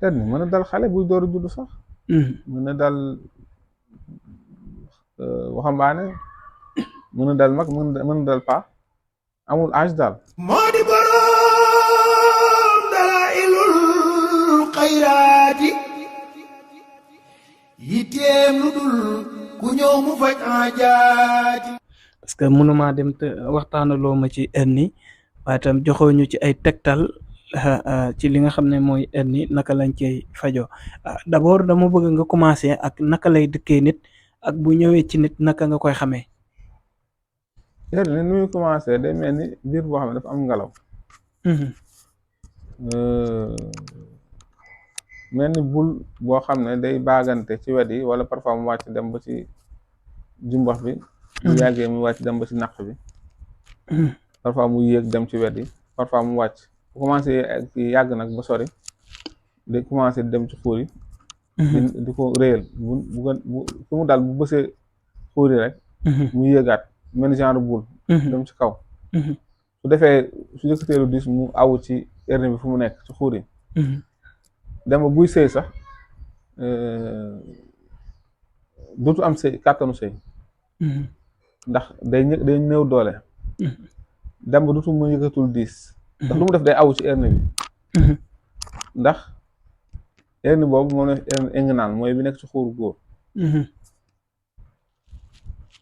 Ted mën na dal xale buy door a judd sax. mën na dal waxambaane, mën na dal mag, mën na dal paa, amul âge daal. moo di boroom dalailul xayraati yitteem lu dul ku ñëw mu faj aajaati. parce que mënumaa dem te waxtaanaloo ma ci hernie waaye tam joxoo ñu ci ay tegtal ci li nga xam ne mooy hernie naka lañ cey fajoo d'abord dama bëgg nga commencer ak naka lay dëkkee nit ak bu ñëwee ci nit naka nga koy xamee. hernie ni muy commencé day mel ni biir boo xam ne dafa am ngelaw. mel ni bul boo xam ne day baagante ci wet yi wala parfois mu wàcc dem ba ci jumbax bi. bu yàggee mu wàcc dem ba ci naq bi. parfois mu yéeg dem ci wet yi parfois mu wàcc bu commencé yàgg nag ba sori day commencé dem ci xuur yi. di ko réyal bu fu mu daal bu bësee xuur yi rek. mu yéegaat mel ni genre bul. dem ci kaw. su defee su jëkkatee lu diis mu awu ci hernie bi fu mu nekk ci xuur yi. dem ba buy sëy sax dootu am sëy kàttanu sëy. ndax day néew doole. dem ba dootu mu yëkkatul diis. ndax lu mu def day awu ci hernie bi. ndax hernie boobu moom la hernie inguinale mooy bi nekk ci xuuru góor.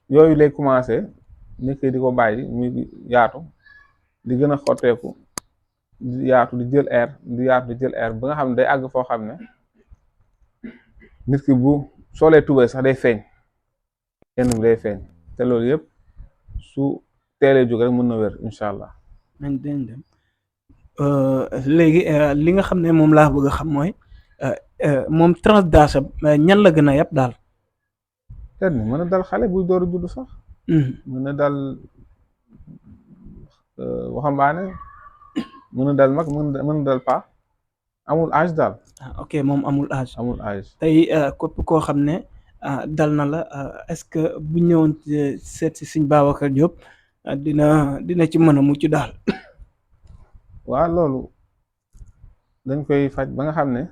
yooyu lay commencé nit ki di ko bàyyi muy yaatu di gën a xotteeku di yaatu di jël air di yaatu di jël air ba nga xam ne day àgg foo xam ne nit ki bu soolee tubéy sax day feeñ hernie bi day feeñ te loolu yëpp su teelee jóg rek mën na wér incha allah. nañ den dem léegi li nga xam ne moom laa bëgg a xam mooy moom tranche d'âge ñan la gën a yab daal. hernie mën na dal xale buy door a judd sax. mën na dal waxambaane, mën na dal mag, mën na dal paa, amul âge daal. ok moom amul âge. amul âge. tey képp koo xam ne dal na la est-ce que bu ñëwoon seet si Sëñ Babacar Diop dina ci mën a mucc daal. waaw loolu dañ koy faj ba nga xam ne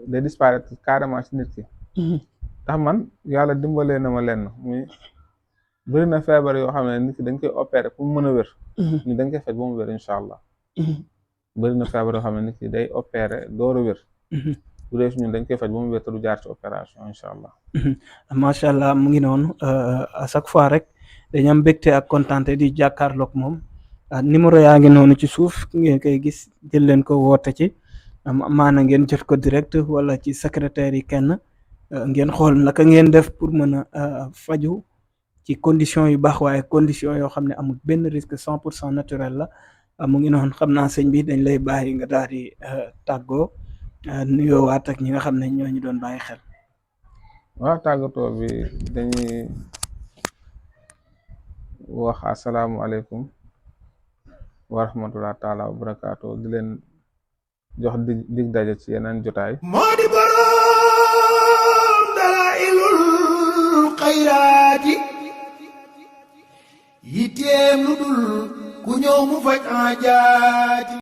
day disparaître carrément ci nit ki. ndax man yàlla dimbalee na ma lenn muy bëri na feebar yoo xam ne nit ki dañ koy opérer pour mu mën a wér. ñu dañ koy faj ba mu wér incha allah. bëri na feebar yoo xam ne nit ki day opérer door a wér. bu dee ñun dañ koy faj ba mu wér te du jaar ci opération incha allah. macha allah mu ngi noonu à chaque fois rek dañu am mbégte ak kontaante di jàkkaarloog moom numéro yaa ngi noonu ci suuf ngeen koy gis jël leen ko woote ci maana ngeen jot ko direct wala ci secrétaire yi kenn ngeen xool naka ngeen def pour mën a faju ci condition yu baax waaye condition yoo xam ne amul benn risque 100% naturel la mu ngi noonu xam naa sëñ bi dañ lay bàyyi nga daal di tàggoo nuyoo waat ak ñi nga xam ne ñoo ñu doon bàyyi xel. waaw tàggatoo bi dañuy wax asalaamualeykum wa rahmatulah taala wa barakaatu di leen jox dig daje ci yeneen jotaay. moo di boroom dalailul xayraati yitteem lu dul ku ñëw mu faj aajaati.